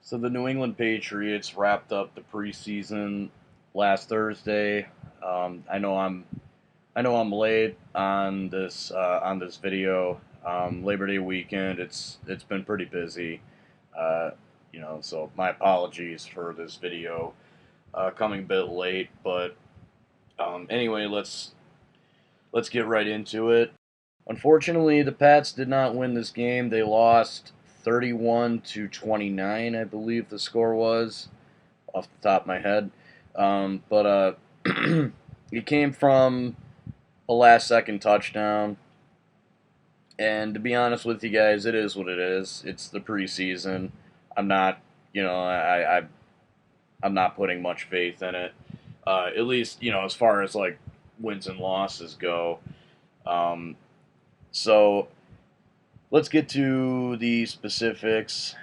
So the New England Patriots wrapped up the preseason last Thursday. I know I'm late on this video. Labor Day weekend. It's been pretty busy. Uh, so my apologies for this video coming a bit late. But anyway, let's get right into it. Unfortunately, the Pats did not win this game. They lost 31-29, I believe the score was, off the top of my head. But it came from a last-second touchdown. And to be honest with you guys, it is what it is. It's the preseason. I'm not, I'm not putting much faith in it. At least, as far as like wins and losses go. Um, so let's get to the specifics.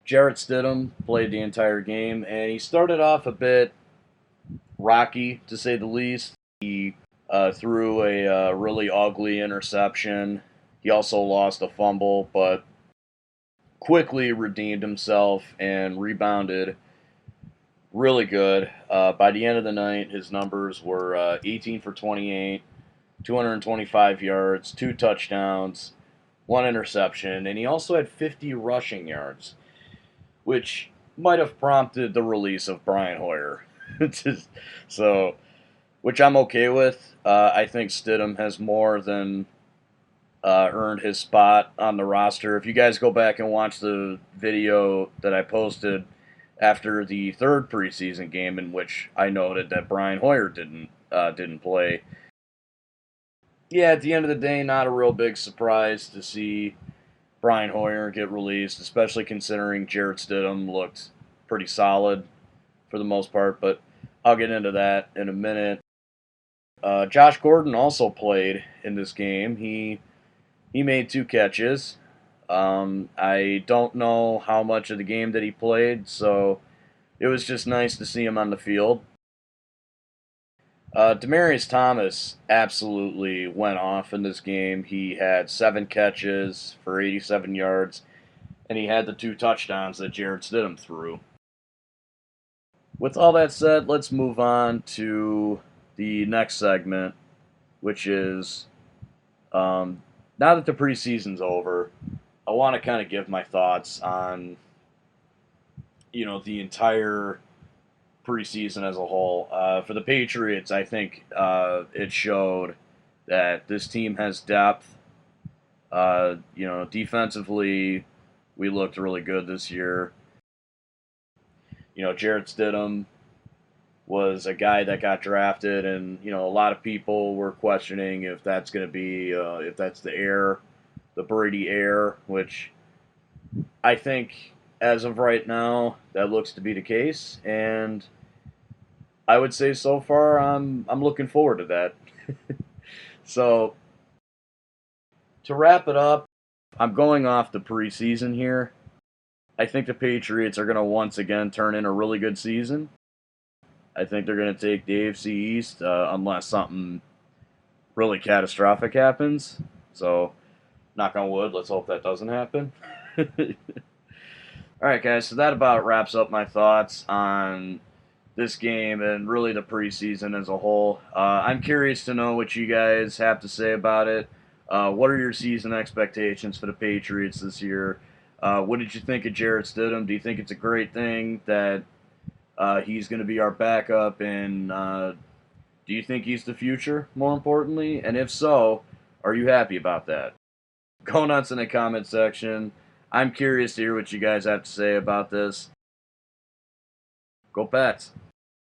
Jarrett Stidham played the entire game, and he started off a bit rocky, to say the least. He threw a really ugly interception. He also lost a fumble, but quickly redeemed himself and rebounded really good. By the end of the night, his numbers were 18 for 28, 225 yards, 2 touchdowns, 1 interception, and he also had 50 rushing yards, which might have prompted the release of Brian Hoyer. so, which I'm okay with. I think Stidham has more than earned his spot on the roster. If you guys go back and watch the video that I posted after the third preseason game, in which I noted that Brian Hoyer didn't play. Yeah, at the end of the day, not a real big surprise to see Brian Hoyer get released, especially considering Jarrett Stidham looked pretty solid for the most part. But I'll get into that in a minute. Josh Gordon also played in this game. He made 2 catches. I don't know how much of the game that he played, so it was just nice to see him on the field. Demaryius Thomas absolutely went off in this game. He had 7 catches for 87 yards, and he had the 2 touchdowns that Jarrett Stidham threw. With all that said, let's move on to the next segment, which is now that the preseason's over, I want to kind of give my thoughts on the entire preseason as a whole. For the Patriots, I think it showed that this team has depth. Defensively, we looked really good this year. Jarrett Stidham was a guy that got drafted, and a lot of people were questioning if that's going to be if that's the heir, the Brady heir, which I think as of right now that looks to be the case, and I would say so far I'm looking forward to that. So to wrap it up, I'm going off the preseason here. I think the Patriots are going to once again turn in a really good season. I think they're going to take the AFC East unless something really catastrophic happens. So, knock on wood, let's hope that doesn't happen. All right, guys, so that about wraps up my thoughts on this game and really the preseason as a whole. I'm curious to know what you guys have to say about it. What are your season expectations for the Patriots this year? What did you think of Jarrett Stidham? Do you think it's a great thing that he's going to be our backup? And do you think he's the future, more importantly? And if so, are you happy about that? Go nuts in the comment section. I'm curious to hear what you guys have to say about this. Go Pats.